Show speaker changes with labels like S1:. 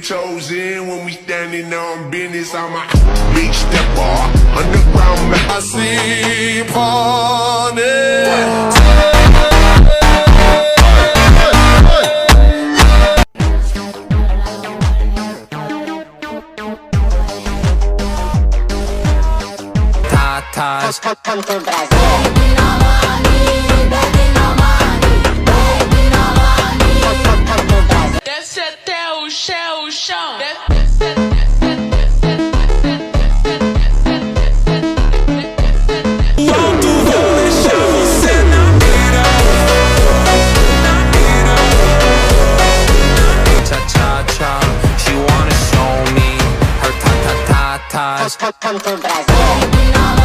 S1: chosen when we standing on business. I'm a big stepper, underground massive party.
S2: Come to Brazil. Baby, no money, baby, no money, baby, no money. Come to Brazil.
S3: Desce até o chão.
S4: Alto, vou deixar você na mira. Cha-cha-cha, she wanna show me her ta-ta-ta-tas.
S2: Come to Brazil. Baby, no money.